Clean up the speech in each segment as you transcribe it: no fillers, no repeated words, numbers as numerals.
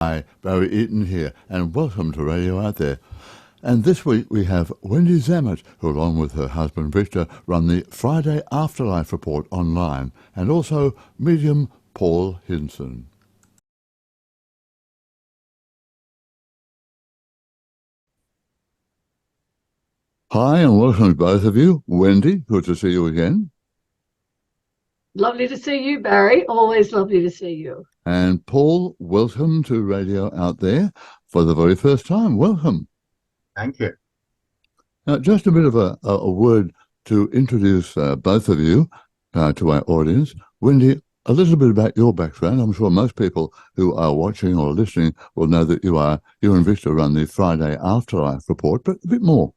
Hi, Barry Eaton here, and welcome to Radio Out There. And this week we have Wendy Zammit, who along with her husband Victor run the Friday Afterlife Report online, and also medium Paul Hinson. Hi, and welcome to both of you. Wendy, good to see you again. Lovely to see you, Barry. Always lovely to see you. And Paul, welcome to Radio Out There for the very first time. Welcome. Thank you. Now, just a bit of a word to introduce both of you to our audience. Wendy, a little bit about your background. I'm sure most people who are watching or listening will know that you and Victor run the Friday Afterlife Report, but a bit more.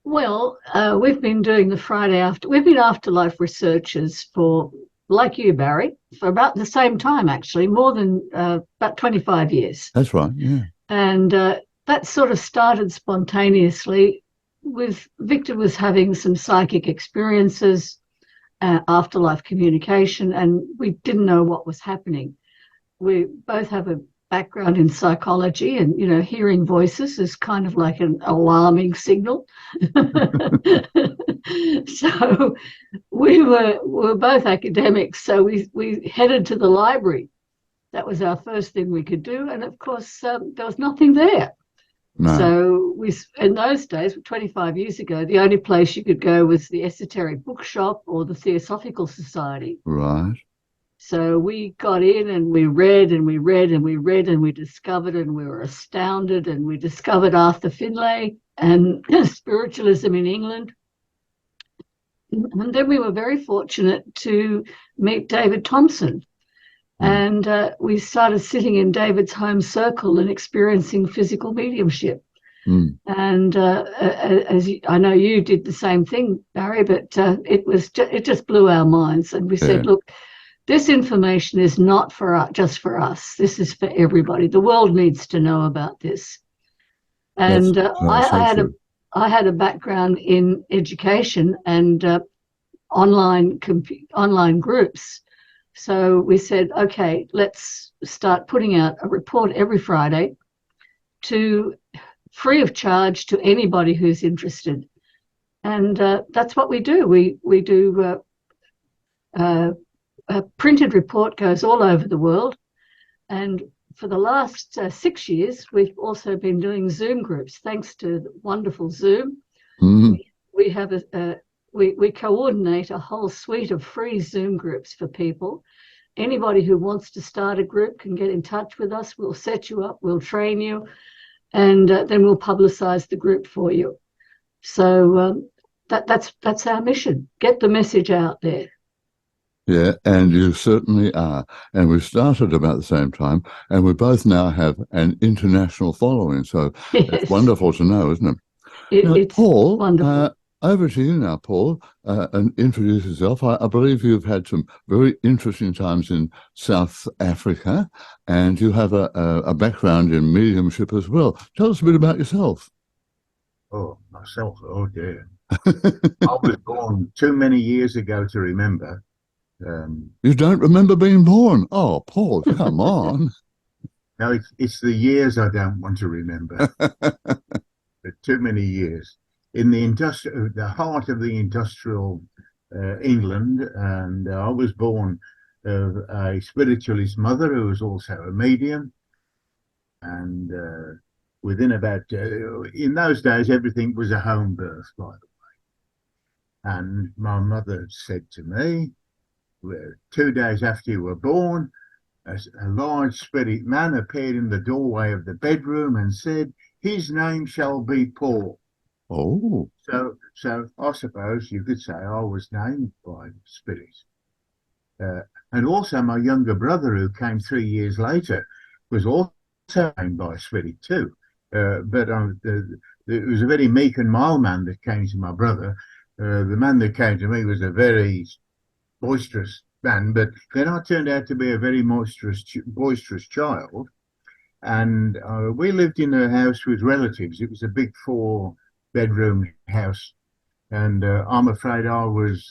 Well, we've been doing the Friday after. We've been afterlife researchers for, like you, Barry, for about the same time, actually, more than about 25 years. That's right, yeah. And that sort of started spontaneously with Victor was having some psychic experiences, afterlife communication, and we didn't know what was happening. We both have a background in psychology, and hearing voices is kind of like an alarming signal. So we were both academics, so we headed to the library. That was our first thing we could do, and of course there was nothing there. No. So in those days, 25 years ago, the only place you could go was the esoteric bookshop or the Theosophical Society. Right. So we got in and we read and we read and we read and we discovered, and we were astounded, and we discovered Arthur Finlay and spiritualism in England. And then we were very fortunate to meet David Thompson. And we started sitting in David's home circle and experiencing physical mediumship. And I know you did the same thing, Barry, but it just blew our minds. And we said, look, this information is not just for us. This is for everybody. The world needs to know about this. And I had a background in education and online groups. So we said, okay, let's start putting out a report every Friday free of charge to anybody who's interested. And that's what we do. We do a printed report, goes all over the world. And for the last 6 years, we've also been doing Zoom groups, thanks to the wonderful Zoom. We have we coordinate a whole suite of free Zoom groups for people. Anybody who wants to start a group can get in touch with us. We'll set you up, we'll train you, and then we'll publicize the group for you. So that's our mission, get the message out there. Yeah, and you certainly are. And we started about the same time, and we both now have an international following. So It's wonderful to know, isn't it? It's Paul, wonderful. Over to you now, Paul, and introduce yourself. I believe you've had some very interesting times in South Africa, and you have a background in mediumship as well. Tell us a bit about yourself. Oh, myself, oh dear. I was born too many years ago to remember. You don't remember being born? Oh, Paul, come on. No, it's the years I don't want to remember. Too many years. In the heart of the industrial England, and I was born of a spiritualist mother who was also a medium. And within about, in those days, everything was a home birth, by the way. And my mother said to me, 2 days after you were born, a large spirit man appeared in the doorway of the bedroom and said, "His name shall be Paul." Oh. So I suppose you could say I was named by spirit. And also my younger brother, who came 3 years later, was also named by spirit too. But it was a very meek and mild man that came to my brother. The man that came to me was a very boisterous man, but then I turned out to be a very boisterous child. And we lived in a house with relatives. It was a big 4-bedroom house. And I'm afraid I was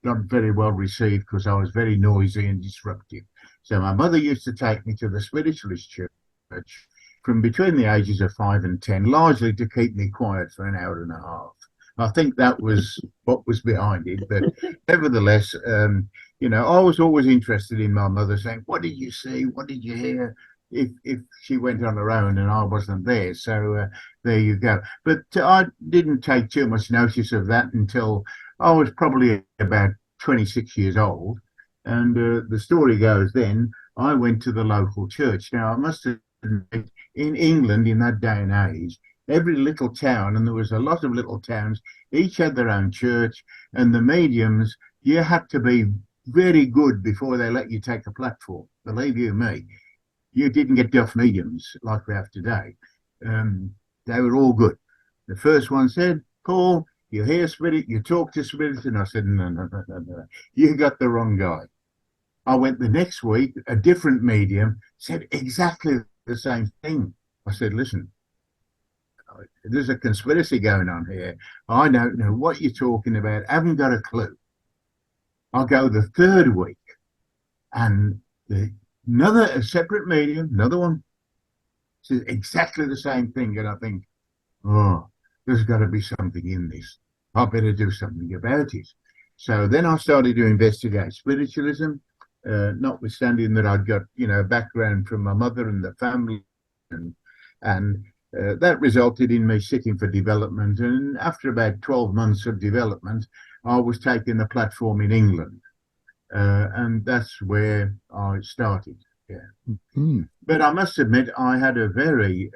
not very well received because I was very noisy and disruptive. So my mother used to take me to the spiritualist church from between the ages of 5 and 10, largely to keep me quiet for an hour and a half. I think that was what was behind it. But nevertheless, I was always interested in my mother saying, "What did you see? What did you hear?" If she went on her own and I wasn't there. So there you go. But I didn't take too much notice of that until I was probably about 26 years old. And the story goes then I went to the local church. Now, I must admit, in England in that day and age, every little town, and there was a lot of little towns, each had their own church, and the mediums, you had to be very good before they let you take a platform. Believe you me, you didn't get deaf mediums like we have today. They were all good. The first one said, "Paul, you hear spirit, you talk to spirit," and I said, no, you got the wrong guy. I went the next week, a different medium said exactly the same thing. I said, "Listen, there's a conspiracy going on here. I don't know what you're talking about. I haven't got a clue." I'll go the third week, and a separate medium, another one, says exactly the same thing. And I think, oh, there's got to be something in this. I better do something about it. So then I started to investigate spiritualism, notwithstanding that I'd got, background from my mother and the family, and that resulted in me sitting for development. And after about 12 months of development, I was taking a platform in England. And that's where I started. Yeah. Mm-hmm. But I must admit, I had a very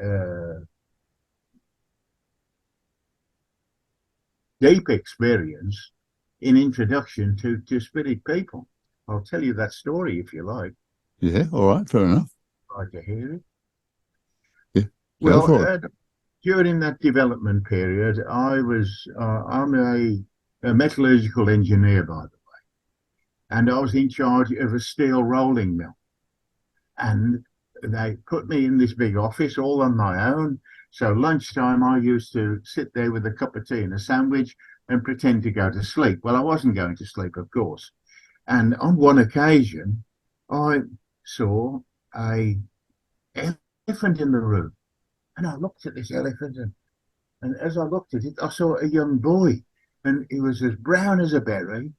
deep experience in introduction to spirit people. I'll tell you that story if you like. Yeah, all right, fair enough. Like to hear it? Yeah, well, during that development period, I'm a metallurgical engineer, by the way, and I was in charge of a steel rolling mill. And they put me in this big office all on my own. So lunchtime, I used to sit there with a cup of tea and a sandwich and pretend to go to sleep. Well, I wasn't going to sleep, of course. And on one occasion, I saw an elephant in the room. And I looked at this elephant, and as I looked at it, I saw a young boy. And he was as brown as a berry,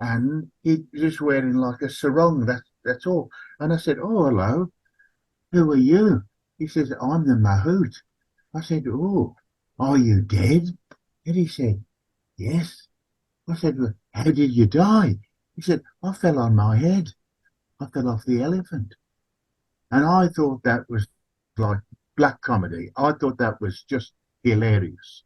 and he was just wearing like a sarong, that's all. And I said, "Oh, hello, who are you?" He says, "I'm the Mahout." I said, "Oh, are you dead?" And he said, "Yes." I said, "Well, how did you die?" He said, "I fell on my head. I fell off the elephant." And I thought that was like black comedy. I thought that was just hilarious.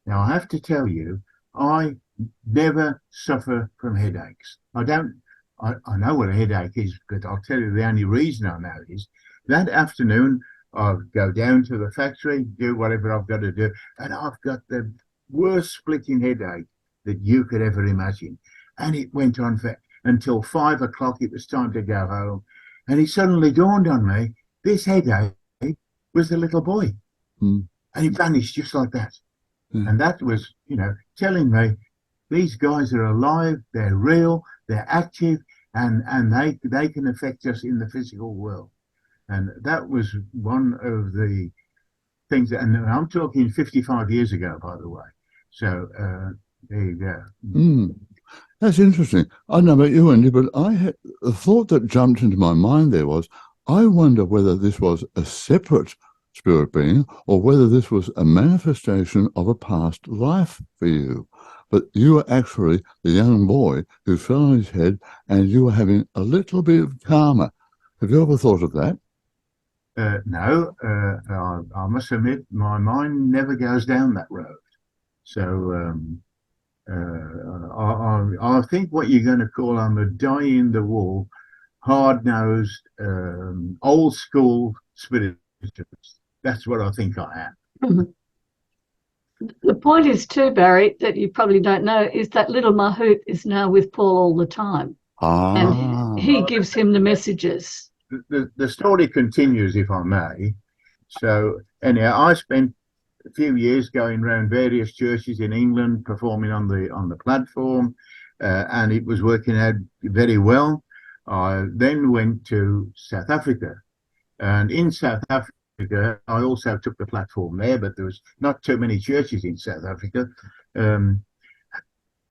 Now, I have to tell you, I never suffer from headaches. I know what a headache is, but I'll tell you the only reason I know is that afternoon I'll go down to the factory, do whatever I've got to do, and I've got the worst splitting headache that you could ever imagine. And it went on until 5 o'clock. It was time to go home. And it suddenly dawned on me, this headache was the little boy. Mm. And it vanished just like that. Mm. And that was, telling me these guys are alive, they're real, they're active, and they can affect us in the physical world. And that was one of the things, and I'm talking 55 years ago, by the way. So there you go. Mm. That's interesting. I don't know about you, Wendy, but the thought that jumped into my mind there was, I wonder whether this was a separate spirit being or whether this was a manifestation of a past life for you. But you were actually the young boy who fell on his head and you were having a little bit of karma. Have you ever thought of that? No, I must admit, my mind never goes down that road. So I think what you're going to call, I'm a die-in-the-wall, hard-nosed, old-school spiritualist. That's what I think I am. The point is too, Barry, that you probably don't know, is that little Mahout is now with Paul all the time. And he gives him the messages. The story continues, if I may. So anyhow, I spent a few years going around various churches in England, performing on the platform, and it was working out very well. I then went to South Africa. And in South Africa, I also took the platform there, but there was not too many churches in South Africa. Um,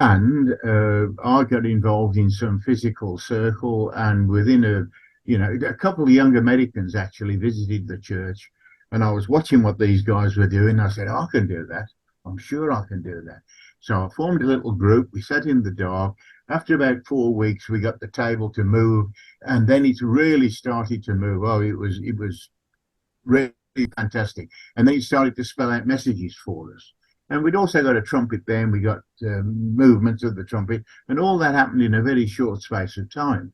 and I got involved in some physical circle, and within a couple of young Americans actually visited the church, and I was watching what these guys were doing. I said, I can do that. I'm sure I can do that. So I formed a little group. We sat in the dark. After about 4 weeks, we got the table to move, and then it really started to move. Oh, it was really fantastic. And then it started to spell out messages for us. And we'd also got a trumpet there, and we got movements of the trumpet, and all that happened in a very short space of time.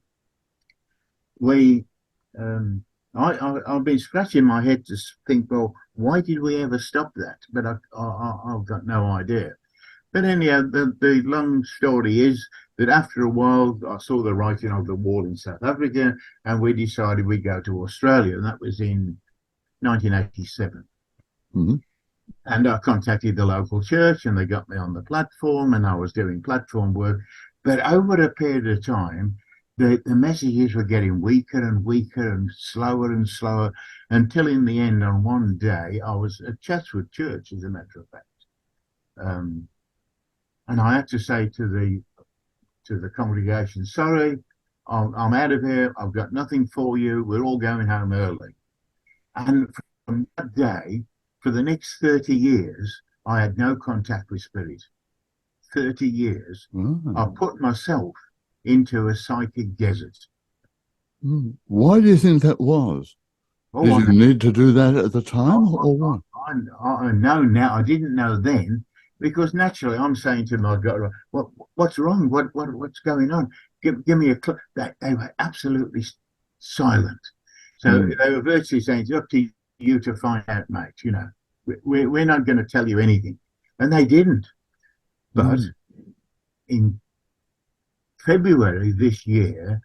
I've been scratching my head to think, well, why did we ever stop that? But I've got no idea. But anyhow, the long story is that after a while, I saw the writing on the wall in South Africa, and we decided we'd go to Australia, and that was in 1987. Mm-hmm. And I contacted the local church, and they got me on the platform, and I was doing platform work. But over a period of time, the messages were getting weaker and weaker and slower, until in the end, on one day, I was at Chatswood Church, as a matter of fact. And I had to say to the congregation, sorry, I'm out of here. I've got nothing for you. We're all going home early. And from that day, for the next 30 years, I had no contact with spirit. 30 years. Mm. I put myself into a psychic desert. Mm. Why do you think that was? Oh, Did you need to do that at the time, or what? I know now. I didn't know then, because naturally I'm saying to my God, what's wrong? What's going on? Give me a clue. They were absolutely silent. So they were virtually saying, it's up to you to find out, mate. You know, we're not going to tell you anything. And they didn't. But in February this year,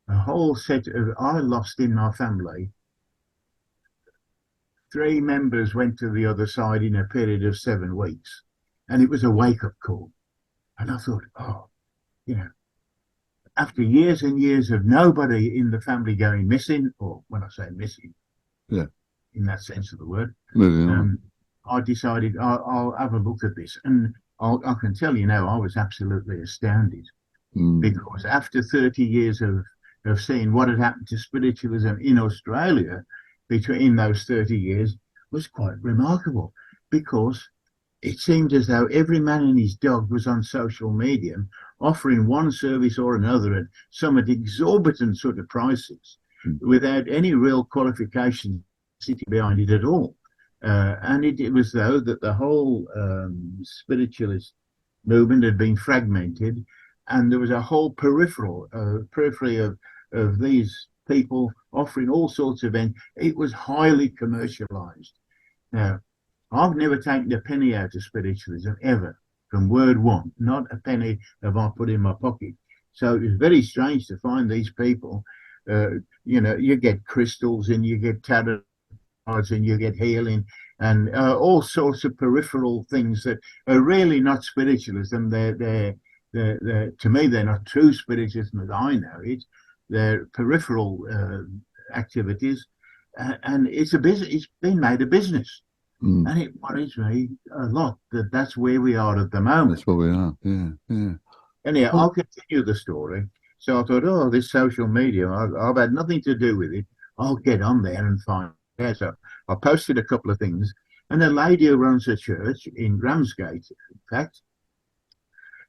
a whole set of, I lost in my family. 3 members went to the other side in a period of 7 weeks. And it was a wake-up call. And I thought, oh, you know, after years and years of nobody in the family going missing, or when I say missing, yeah, in that sense of the word, I decided I'll have a look at this. And I can tell you now, I was absolutely astounded, because after 30 years of seeing what had happened to spiritualism in Australia between those 30 years was quite remarkable, because it seemed as though every man and his dog was on social media offering one service or another at some at exorbitant sort of prices, without any real qualification sitting behind it at all. And it was though that the whole spiritualist movement had been fragmented, and there was a whole periphery of these people offering all sorts of events. It was highly commercialized. Now, I've never taken a penny out of spiritualism ever, from word one. Not a penny have I put in my pocket. So it was very strange to find these people. You know, you get crystals, and you get tarot cards, and you get healing, and all sorts of peripheral things that are really not spiritualism. They're to me, they're not true spiritualism as I know it. They're peripheral activities, and it's a business. It's been made a business. And it worries me a lot that that's where we are at the moment. That's where we are, yeah. Anyhow, I'll continue the story. So I thought, oh, this social media, I've had nothing to do with it. I'll get on there and find out. So I posted a couple of things, and a lady who runs a church in Ramsgate, in fact,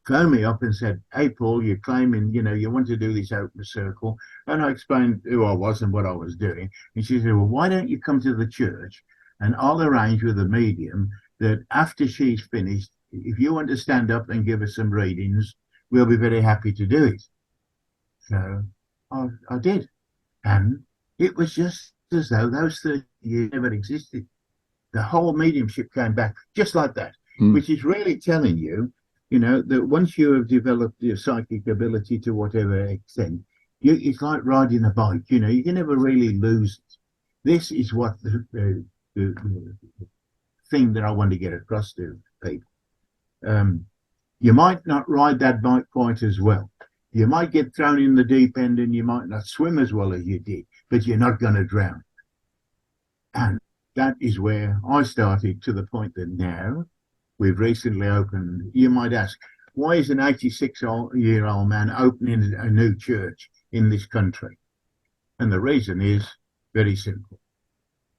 phoned me up and said, hey, Paul, you're claiming, you know, you want to do this open circle. And I explained who I was and what I was doing. And she said, well, why don't you come to the church, and I'll arrange with a medium that after she's finished, if you want to stand up and give us some readings, we'll be very happy to do it. So I did. And it was just as though those 30 years never existed. The whole mediumship came back just like that, which is really telling you, you know, that once you have developed your psychic ability to whatever extent, it's like riding a bike, you know, you can never really lose it. This is what the thing that I want to get across to people. You might not ride that bike quite as well. You might get thrown in the deep end and you might not swim as well as you did, but you're not going to drown. And that is where I started, to the point that now we've recently opened. You might ask, why is an 86-year-old man opening a new church in this country? And the reason is very simple.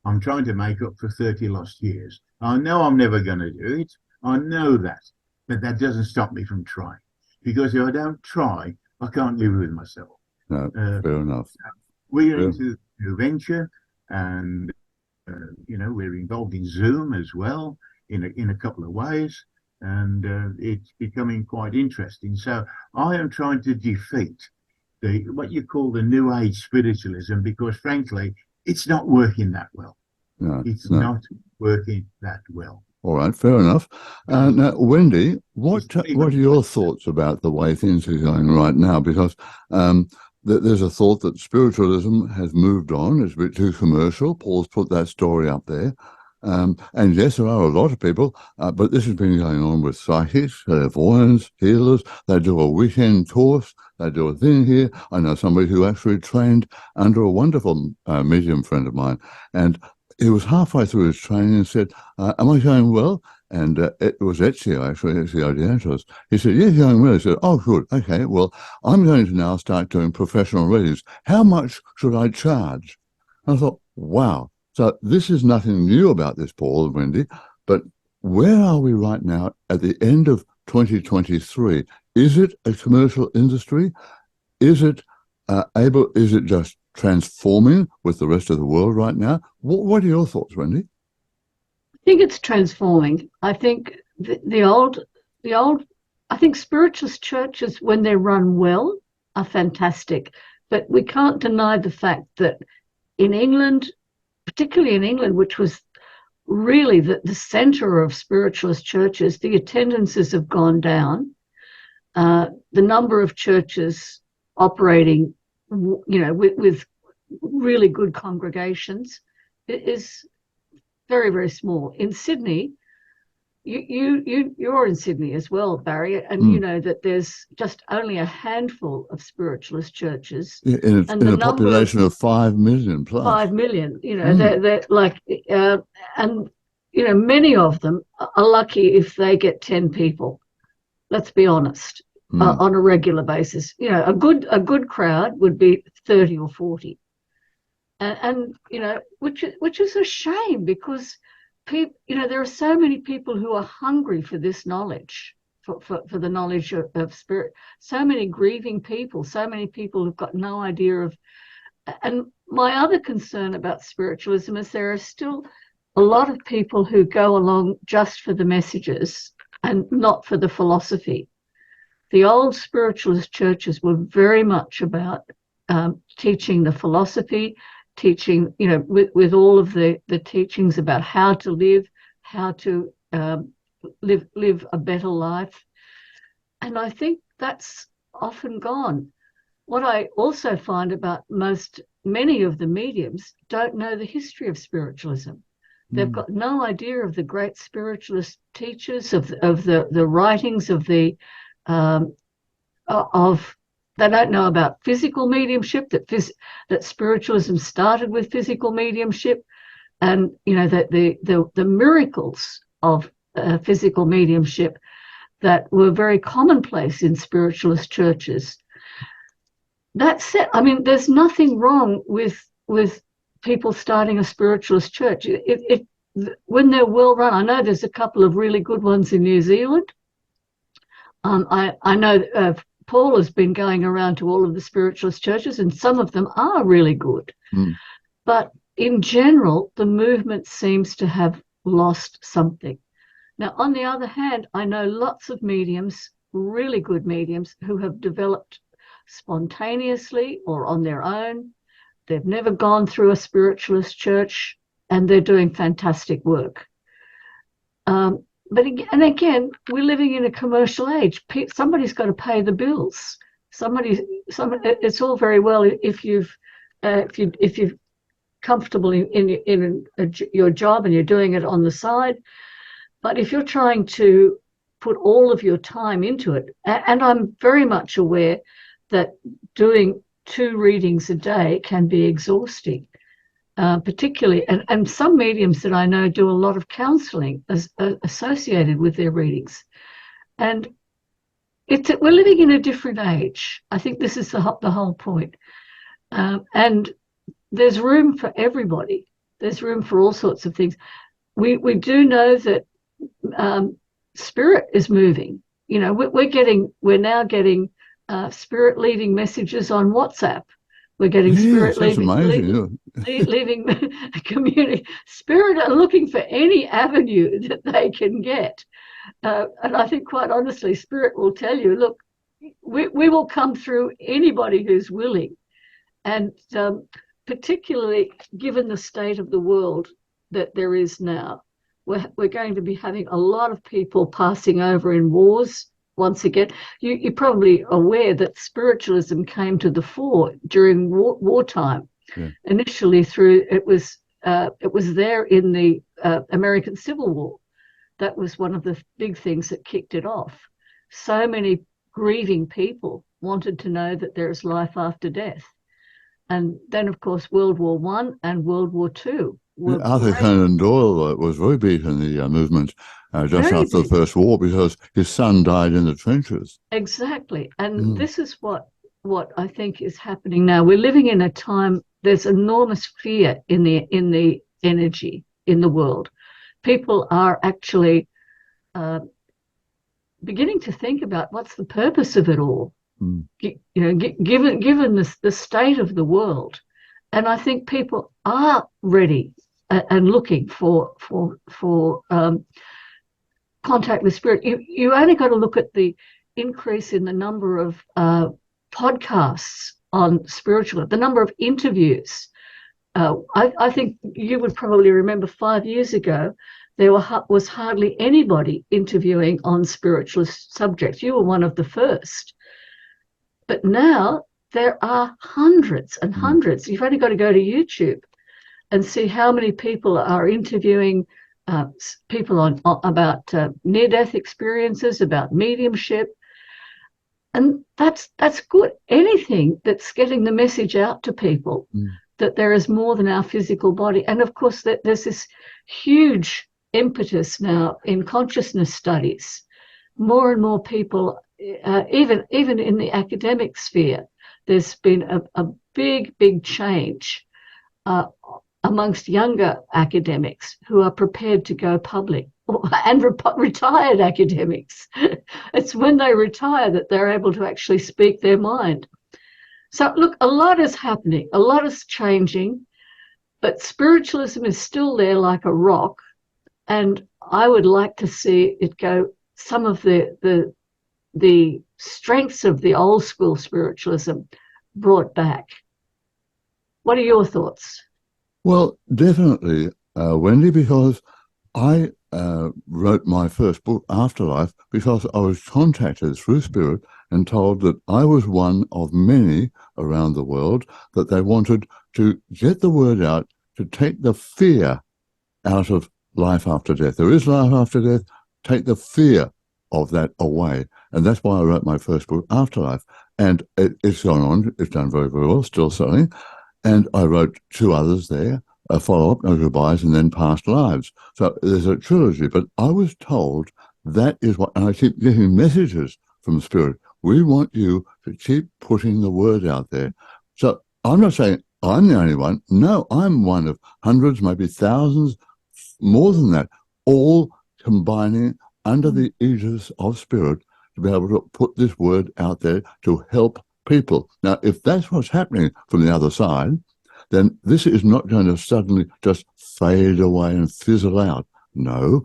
I'm trying to make up for 30 lost years. I know I'm never going to do it. I know that. But that doesn't stop me from trying. Because if I don't try, I can't live with myself. No, fair enough. We're into the new venture, and we're involved in Zoom as well in a couple of ways, and it's becoming quite interesting. So I am trying to defeat what you call the New Age spiritualism, because frankly, it's not working that well. No, it's not working that well. All right, fair enough. Now, Wendy, what are your thoughts about the way things are going right now? Because there's a thought that spiritualism has moved on. It's a bit too commercial. Paul's put that story up there. And yes, there are a lot of people, but this has been going on with psychics, clairvoyants, healers. They do a weekend course. They do a thing here. I know somebody who actually trained under a wonderful medium friend of mine. And he was halfway through his training and said, am I going well? And it was Ezio, actually, Ezio Diantos. He said, yeah, going well. He said, oh, good. Okay, well, I'm going to now start doing professional readings. How much should I charge? And I thought, wow. So this is nothing new about this, Paul and Wendy, but where are we right now at the end of 2023? Is it a commercial industry? Is it is it just transforming with the rest of the world right now? What are your thoughts, Wendy? I think it's transforming. I think the old, I think spiritualist churches, when they're run well, are fantastic. But we can't deny the fact that in England, particularly in England, which was really the center of spiritualist churches, the attendances have gone down. The number of churches operating, with really good congregations is very, very small. In Sydney, you're in Sydney as well, Barry, and you know that there's just only a handful of spiritualist churches. Yeah, in a population of 5 million plus. 5 million, they're like, and many of them are lucky if they get 10 people. Let's be honest, on a regular basis. A good crowd would be 30 or 40. And which is a shame, because people, there are so many people who are hungry for this knowledge, for the knowledge of spirit. So many grieving people, so many people who've got no idea of. And my other concern about spiritualism is there are still a lot of people who go along just for the messages and not for the philosophy. The old spiritualist churches were very much about teaching the philosophy, teaching, with all of the teachings about how to live, how to live a better life. And I think that's often gone. What I also find about many of the mediums don't know the history of spiritualism. They've got no idea of the great spiritualist teachers, of the writings of the they don't know about physical mediumship, that spiritualism started with physical mediumship, and that the miracles of physical mediumship that were very commonplace in spiritualist churches. That said, I mean, there's nothing wrong with people starting a spiritualist church. When they're well run, I know there's a couple of really good ones in New Zealand. I know Paul has been going around to all of the spiritualist churches, and some of them are really good. But in general, the movement seems to have lost something. Now, on the other hand, I know lots of mediums, really good mediums, who have developed spontaneously or on their own. They've never gone through a spiritualist church, and they're doing fantastic work. But again, we're living in a commercial age. Somebody's got to pay the bills. It's all very well if you're comfortable in your job and you're doing it on the side, but if you're trying to put all of your time into it, and I'm very much aware that doing 2 readings a day can be exhausting, particularly, and some mediums that I know do a lot of counseling associated with their readings. And we're living in a different age. I think this is the whole point. And there's room for everybody. There's room for all sorts of things. We do know that spirit is moving. You know, we're now getting spirit leaving messages on WhatsApp. We're getting spirit leaving community. Spirit are looking for any avenue that they can get. And I think, quite honestly, spirit will tell you, look, we will come through anybody who's willing. And particularly given the state of the world that there is now, we're going to be having a lot of people passing over in wars once again. You're probably aware that spiritualism came to the fore during wartime. Yeah. Initially, it was there in the American Civil War. That was one of the big things that kicked it off. So many grieving people wanted to know that there is life after death. And then, of course, World War I and World War II. Arthur Conan Doyle was very big in the movement just after the First War because his son died in the trenches. Exactly. And this is what I think is happening now. We're living in a time, there's enormous fear in the energy in the world. People are actually beginning to think about what's the purpose of it all. You know, given the state of the world, and I think people are ready and looking for contact with spirit. You only got to look at the increase in the number of podcasts on spiritual, the number of interviews. I think you would probably remember 5 years ago, there was hardly anybody interviewing on spiritualist subjects. You were one of the first. But now there are hundreds and hundreds. You've only got to go to YouTube and see how many people are interviewing people about near-death experiences, about mediumship. And that's good. Anything that's getting the message out to people that there is more than our physical body. And of course, there's this huge impetus now in consciousness studies. More and more people, even in the academic sphere, there's been a big change amongst younger academics who are prepared to go public, and retired academics. It's when they retire that they're able to actually speak their mind. So look, a lot is happening, a lot is changing, but spiritualism is still there like a rock, and I would like to see it go. Some of the strengths of the old school spiritualism brought back. What are your thoughts? Well, definitely, Wendy, because I wrote my first book, Afterlife, because I was contacted through Spirit and told that I was one of many around the world, that they wanted to get the word out to take the fear out of life after death. There is life after death. Take the fear of that away. And that's why I wrote my first book, Afterlife. And it's gone on. It's done very, very well, still selling. And I wrote 2 others there, a follow-up, No Goodbyes, and then Past Lives. So there's a trilogy. But I was told that is what, and I keep getting messages from Spirit. We want you to keep putting the word out there. So I'm not saying I'm the only one. No, I'm one of hundreds, maybe thousands, more than that, all combining under the aegis of Spirit to be able to put this word out there to help people. Now, if that's what's happening from the other side, then this is not going to suddenly just fade away and fizzle out. No,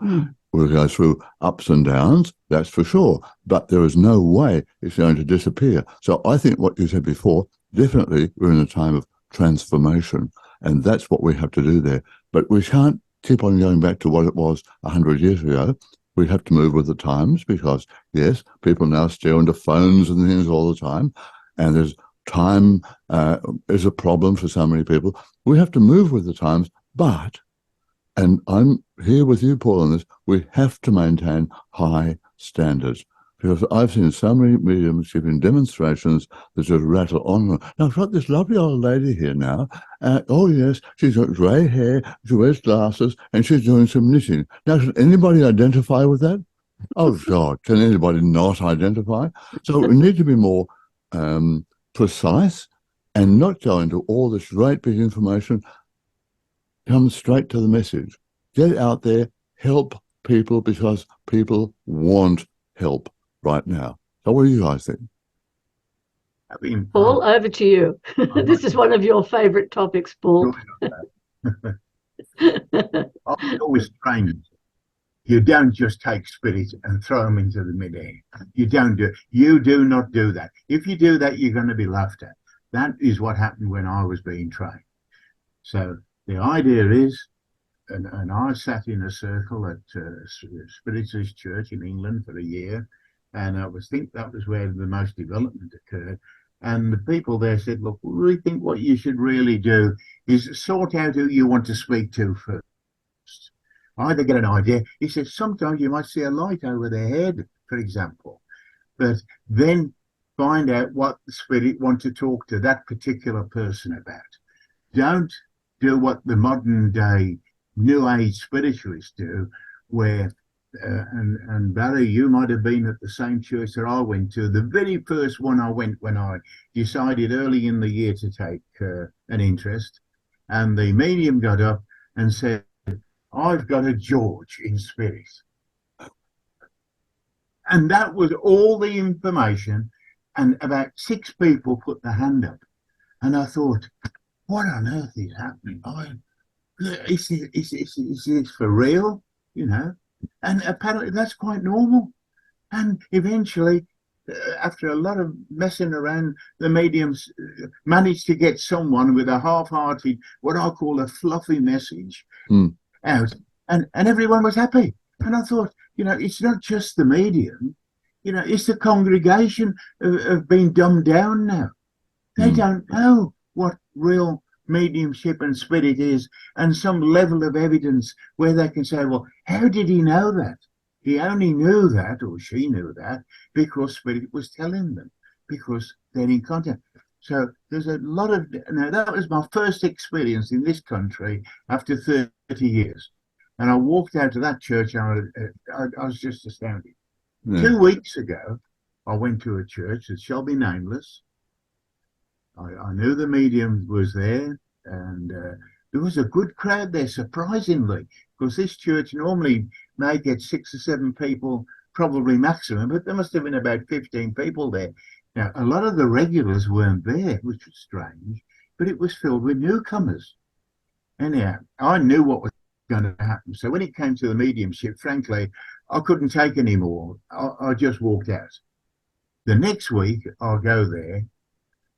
we'll go through ups and downs, that's for sure, but there is no way it's going to disappear. So I think what you said before, definitely we're in a time of transformation, and that's what we have to do there. But we can't keep on going back to what it was 100 years ago. We have to move with the times because, yes, people now stare into phones and things all the time, and there's time is a problem for so many people. We have to move with the times, but, and I'm here with you, Paul, on this, we have to maintain high standards Because I've seen so many mediums giving demonstrations that just rattle on. Now, I've got this lovely old lady here now. Oh, yes, she's got grey hair, she wears glasses, and she's doing some knitting. Now, can anybody identify with that? Oh, God, can anybody not identify? So we need to be more precise and not go into all this great big information. Come straight to the message. Get out there, help people because people want help right now. So what do you guys think? I mean, Paul, over to you. This is one of your favourite topics, Paul. I always trained. You don't just take spirits and throw them into the midair. You do not do that. If you do that, you're going to be laughed at. That is what happened when I was being trained. So the idea is, and I sat in a circle at Spiritus Church in England for a year, and I think that was where the most development occurred. And the people there said, look, we think what you should really do is sort out who you want to speak to first. Either get an idea. He said, sometimes you might see a light over their head, for example, but then find out what the spirit wants to talk to that particular person about. Don't do what the modern day New Age spiritualists do, where, and Barry, you might have been at the same church that I went to. The very first one I went when I decided early in the year to take an interest, and the medium got up and said, I've got a George in spirit. And that was all the information, and about 6 people put their hand up. And I thought, what on earth is happening? Is this for real? You know? And apparently that's quite normal. And eventually, after a lot of messing around, the mediums managed to get someone with a half-hearted, what I call a fluffy message out. And everyone was happy. And I thought, you know, it's not just the medium. You know, it's the congregation have been dumbed down now. They don't know what real mediumship and spirit is, and some level of evidence where they can say, well, how did he know that? He only knew that, or she knew that, because spirit was telling them, because they're in contact. So there's a lot of, now that was my first experience in this country after 30 years. And I walked out of that church and I was just astounded. Yeah. 2 weeks ago, I went to a church that shall be nameless. I knew the medium was there, and there was a good crowd there, surprisingly, because this church normally may get 6 or 7 people, probably maximum, but there must have been about 15 people there. Now, a lot of the regulars weren't there, which was strange, but it was filled with newcomers. Anyhow, I knew what was going to happen. So when it came to the mediumship, frankly, I couldn't take any more. I just walked out. The next week, I'll go there,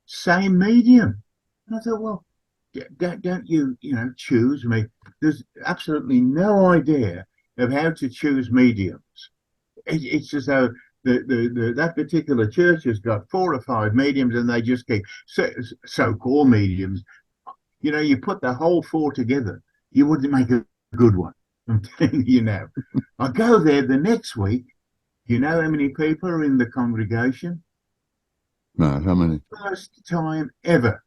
same medium. And I thought, well, don't you choose me? There's absolutely no idea of how to choose mediums. It's as though that particular church has got 4 or 5 mediums, and they just keep so-called mediums. You know, you put the whole 4 together, you wouldn't make a good one. I'm telling you now. I go there the next week. You know how many people are in the congregation? No, how many? First time ever.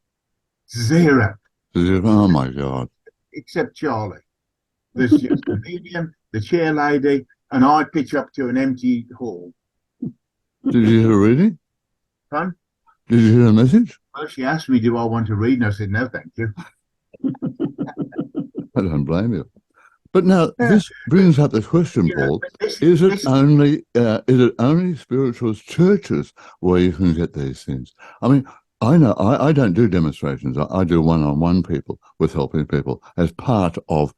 0. Oh, my God. Except Charlie. There's just the medium, the chair lady, and I pitch up to an empty hall. Did you hear a reading? Fun? Did you hear a message? Well, she asked me, do I want to read? And I said, no, thank you. I don't blame you. But now, this brings up the question, Paul, is it only spiritualist churches where you can get these things? I mean, I know I don't do demonstrations. I do one-on-one people with helping people as part of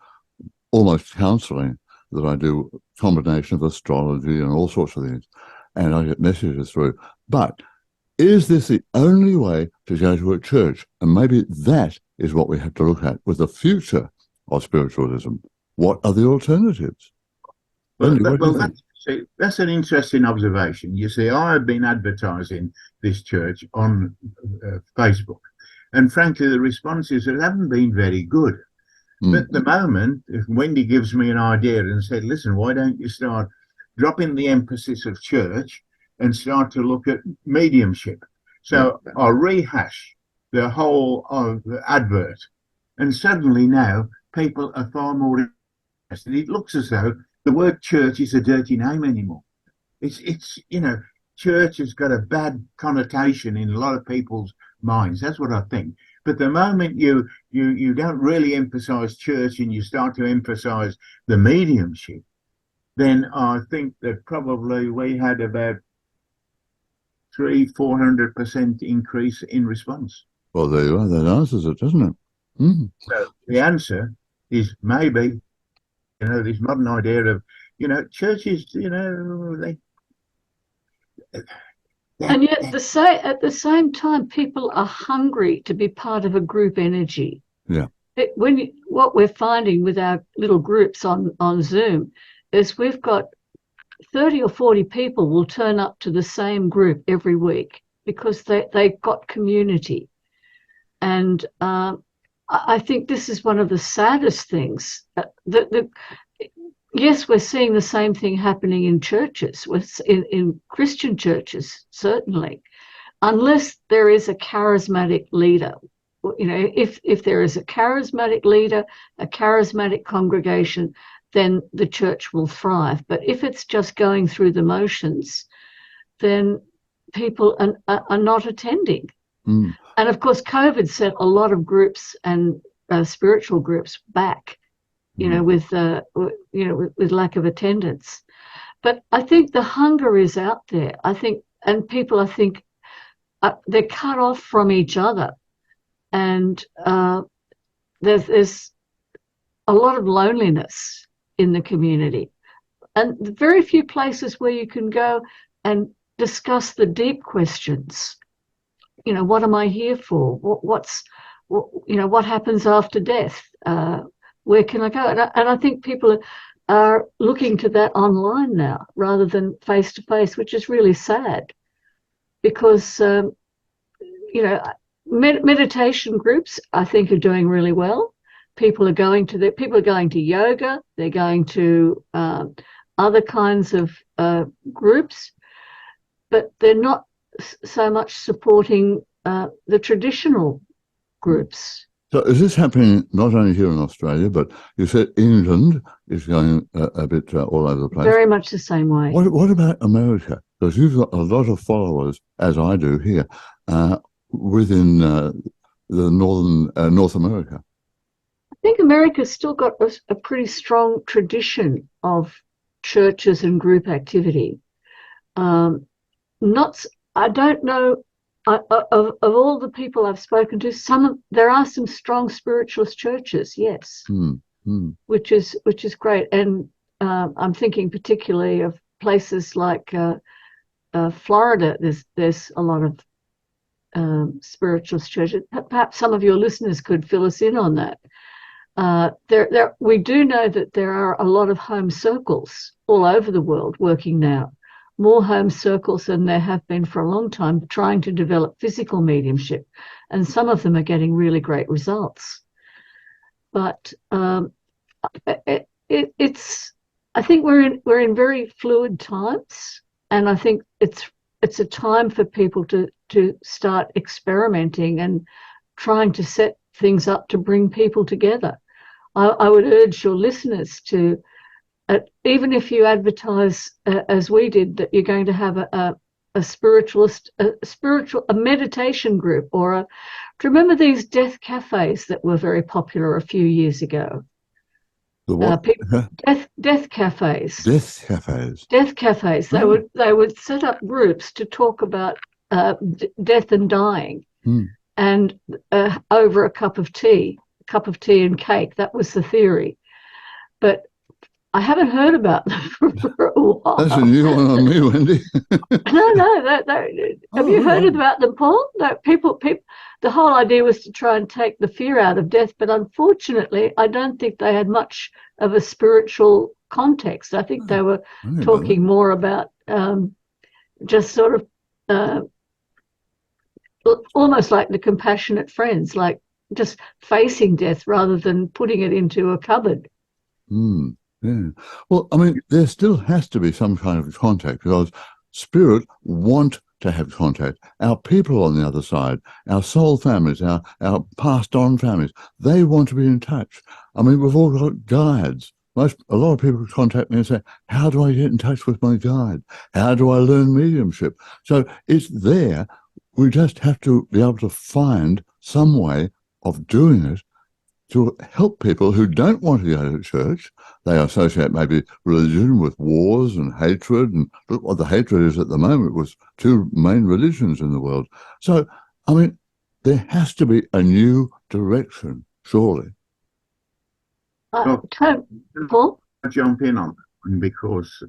almost counselling that I do, combination of astrology and all sorts of things, and I get messages through. But is this the only way to go to a church? And maybe that is what we have to look at with the future of spiritualism. What are the alternatives? That's an interesting observation. You see, I have been advertising this church on Facebook, and frankly, the responses haven't been very good. But at the moment, if Wendy gives me an idea and said, listen, why don't you start dropping the emphasis of church and start to look at mediumship. So I rehash the whole of the advert, and suddenly now people are far more interested. It looks as though the word church is a dirty name anymore. It's church has got a bad connotation in a lot of people's minds. That's what I think. But the moment you don't really emphasize church and you start to emphasize the mediumship, then I think that probably we had about 300-400% increase in response. Well, there you are. That answers it, doesn't it? Mm. So the answer is maybe, this modern idea of, churches, and yet at the same time, people are hungry to be part of a group energy. Yeah. What we're finding with our little groups on Zoom is we've got 30 or 40 people will turn up to the same group every week because they've got community. And I think this is one of the saddest things. Yes, we're seeing the same thing happening in churches, in Christian churches, certainly, unless there is a charismatic leader. If there is a charismatic leader, a charismatic congregation, then the church will thrive. But if it's just going through the motions, then people are not attending. Mm. And of course, COVID set a lot of groups and spiritual groups back, with lack of attendance. But I think the hunger is out there. And people, they're cut off from each other, and there's a lot of loneliness in the community, and very few places where you can go and discuss the deep questions. What am I here for? What happens after death? Where can I go? And I think people are looking to that online now rather than face to face, which is really sad, because meditation groups I think are doing really well. People are going to yoga. They're going to other kinds of groups, but they're not so much supporting the traditional groups. So is this happening not only here in Australia, but you said England is going a bit all over the place? Very much the same way. What about America? Because you've got a lot of followers, as I do here, within the North America. I think America's still got a pretty strong tradition of churches and group activity. I don't know. Of all the people I've spoken to, there are some strong spiritualist churches, yes, which is great. And I'm thinking particularly of places like Florida. There's a lot of spiritualist churches. Perhaps some of your listeners could fill us in on that. We do know that there are a lot of home circles all over the world working now. More home circles than there have been for a long time, trying to develop physical mediumship, and some of them are getting really great results. But it's I think we're in very fluid times, and I think it's a time for people to start experimenting and trying to set things up to bring people together. I would urge your listeners to. Even if you advertise, as we did, that you're going to have a meditation group, or do you remember these death cafes that were very popular a few years ago? The what? Death cafes. Death cafes. Death cafes. They would set up groups to talk about death and dying, and over a cup of tea and cake. That was the theory, but I haven't heard about them for a while. That's a new one on me, Wendy. No. Have you heard about them, Paul? No, people. The whole idea was to try and take the fear out of death, but unfortunately, I don't think they had much of a spiritual context. I think they were talking more about just sort of almost like the compassionate friends, like just facing death rather than putting it into a cupboard. Yeah. Well, I mean, there still has to be some kind of contact, because I was spirit want to have contact. Our people on the other side, our soul families, our passed on families, they want to be in touch. I mean, we've all got guides. A lot of people contact me and say, how do I get in touch with my guide? How do I learn mediumship? So it's there. We just have to be able to find some way of doing it to help people who don't want to go to church. They associate maybe religion with wars and hatred, and look what the hatred is at the moment with two main religions in the world. So, I mean, there has to be a new direction, surely. Paul? I'll jump in on that one because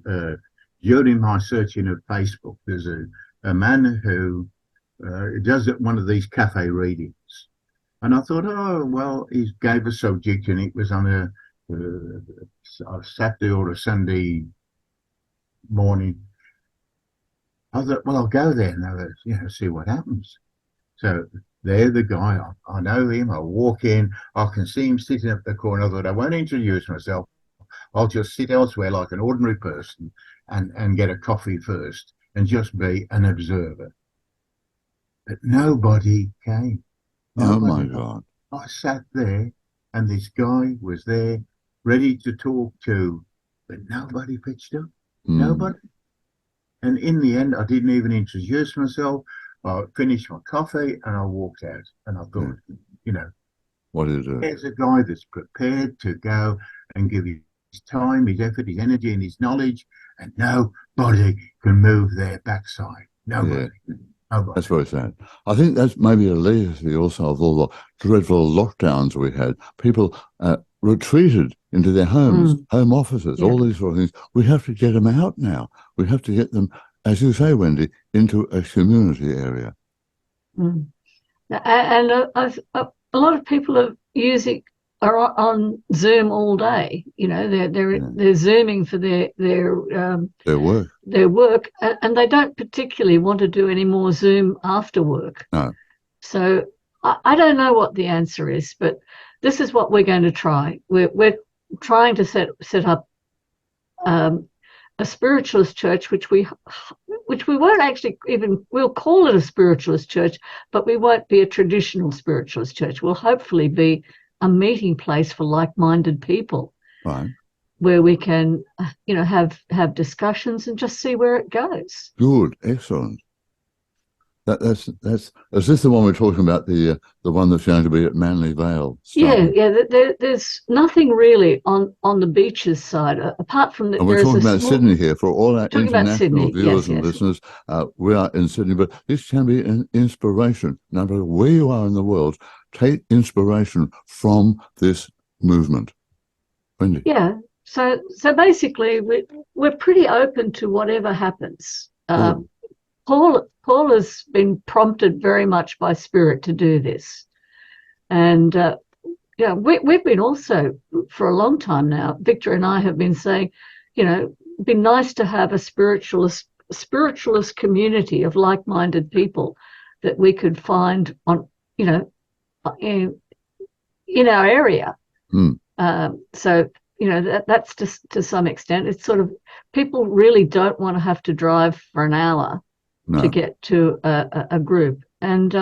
during my searching of Facebook, there's a man who does one of these cafe readings. And I thought, oh, well, he gave a subject and it was on a Saturday or a Sunday morning. I thought, well, I'll go there and see what happens. So there the guy, I know him, I walk in, I can see him sitting up the corner. I thought, I won't introduce myself. I'll just sit elsewhere like an ordinary person and get a coffee first and just be an observer. But nobody came. Oh my God. I sat there and this guy was there ready to talk to, but nobody pitched up. Nobody. And in the end, I didn't even introduce myself. I finished my coffee and I walked out. And I thought, what is it? There's a guy that's prepared to go and give his time, his effort, his energy and his knowledge, and nobody can move their backside. Nobody. Yeah. That's very sad. I think that's maybe a legacy also of all the dreadful lockdowns we had. People retreated into their homes, home offices, all these sort of things. We have to get them out now. We have to get them, as you say, Wendy, into a community area. And a lot of people are on Zoom all day. They're Zooming for their work, and they don't particularly want to do any more Zoom after work. No. So I don't know what the answer is, but this is what we're going to try. We're trying to set up a spiritualist church, which we won't actually we'll call it a spiritualist church, but we won't be a traditional spiritualist church. We'll hopefully be a meeting place for like-minded people, right, where we can, have discussions and just see where it goes. Good, excellent. That's is this the one we're talking about? The one that's going to be at Manly Vale? Yeah. There's nothing really on the beaches side apart from that. And we're talking about Sydney here for all our international viewers and listeners. We are in Sydney, but this can be an inspiration. No matter where you are in the world, take inspiration from this movement. Wendy. Yeah. So basically, we're pretty open to whatever happens. Paul has been prompted very much by Spirit to do this, and we've been also for a long time now. Victor and I have been saying, it'd be nice to have a spiritualist community of like-minded people that we could find on, in our area. So that's just to some extent. It's sort of people really don't want to have to drive for an hour to get to a group. And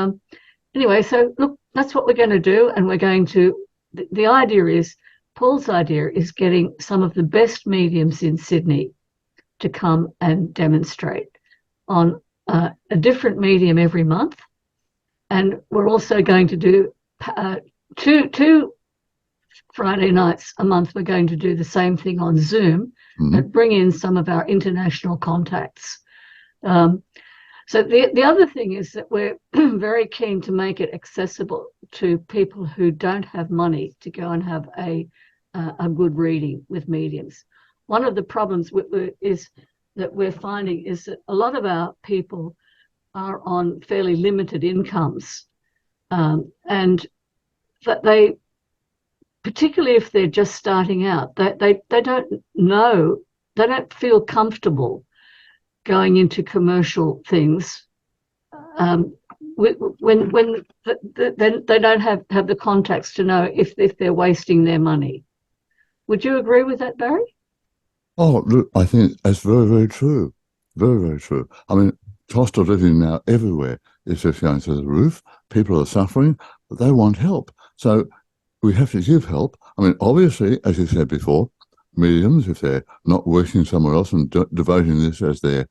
anyway, so look, that's what we're going to do. And we're going to, the idea is, Paul's idea is getting some of the best mediums in Sydney to come and demonstrate on a different medium every month. And we're also going to do two Friday nights a month. We're going to do the same thing on Zoom and bring in some of our international contacts. So the other thing is that we're very keen to make it accessible to people who don't have money to go and have a good reading with mediums. One of the problems is that we're finding is that a lot of our people are on fairly limited incomes, and that they, particularly if they're just starting out, they don't feel comfortable going into commercial things when they don't have the contacts to know if they're wasting their money. Would you agree with that, Barry? Oh, look, I think that's very, very true. Very, very true. I mean, cost of living now everywhere is just going through the roof. People are suffering, but they want help. So we have to give help. I mean, obviously, as you said before, mediums, if they're not working somewhere else and devoting this as their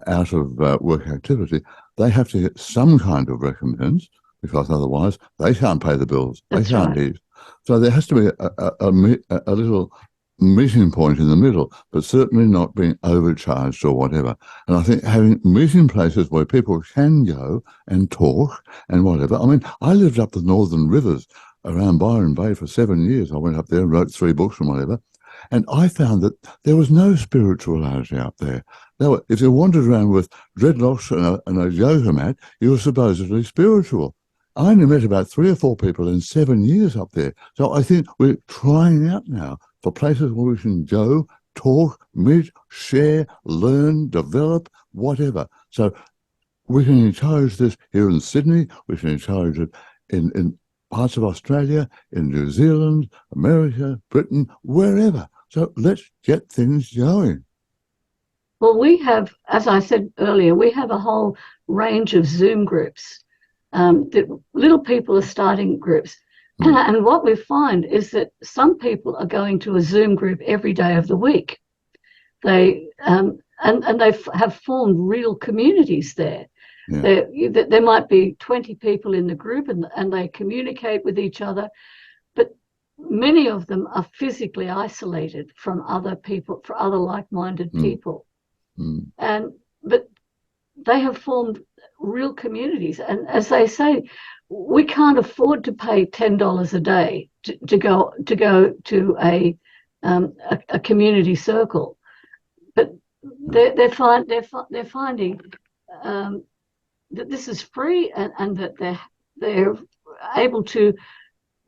out of work activity, they have to get some kind of recompense, because otherwise they can't pay the bills. That's they can't right. eat. So there has to be a little meeting point in the middle, but certainly not being overcharged or whatever. And I think having meeting places where people can go and talk and whatever. I mean, I lived up the Northern Rivers around Byron Bay for 7 years. I went up there and wrote 3 books and whatever. And I found that there was no spirituality out there. If you wandered around with dreadlocks and a yoga mat, you were supposedly spiritual. I only met about 3 or 4 people in 7 years up there. So I think we're trying out now for places where we can go, talk, meet, share, learn, develop, whatever. So we can encourage this here in Sydney. We can encourage it in parts of Australia, in New Zealand, America, Britain, wherever. So let's get things going. Well, we have, as I said earlier, we have a whole range of Zoom groups. That little people are starting groups. And what we find is that some people are going to a Zoom group every day of the week. They and they have formed real communities there. Yeah. There might be 20 people in the group, and they communicate with each other, but many of them are physically isolated from other people, from other like-minded people. But they have formed real communities, and as they say, we can't afford to pay $10 a day to go to a community circle, but they're finding that this is free, and that they're able to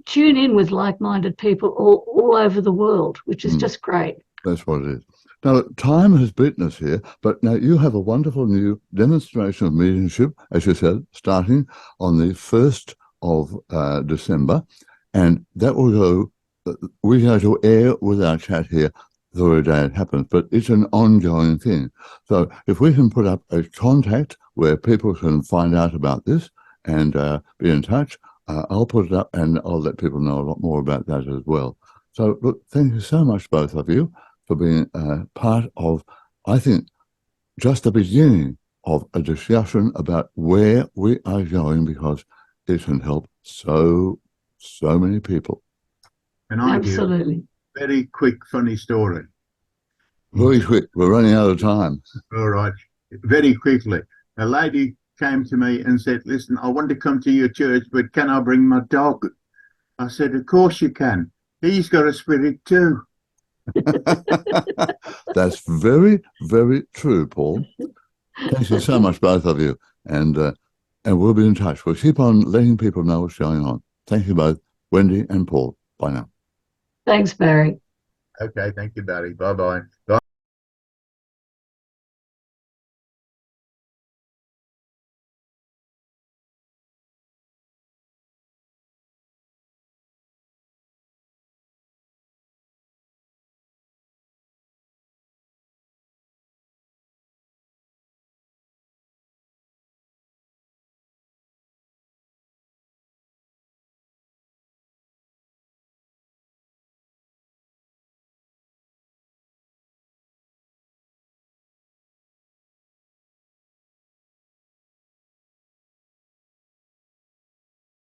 tune in with like-minded people all over the world, which is just great. That's what it is. Now, time has beaten us here, but now you have a wonderful new demonstration of mediumship, as you said, starting on the 1st of December, and that will go, we go to air with our chat here the very day it happens, but it's an ongoing thing. So if we can put up a contact where people can find out about this and be in touch, I'll put it up and I'll let people know a lot more about that as well. So look, thank you so much, both of you, for being part of, I think, just the beginning of a discussion about where we are going, because it can help so many people. And I Absolutely. Very quick, funny story. Very quick. We're running out of time. All right. Very quickly. A lady came to me and said, listen, I want to come to your church, but can I bring my dog? I said, of course you can. He's got a spirit too. That's very, very true, Paul. Thank you so much, both of you. And we'll be in touch. We'll keep on letting people know what's going on. Thank you both, Wendy and Paul. Bye now. Thanks, Barry. Okay, thank you, Barry. Bye-bye. Bye.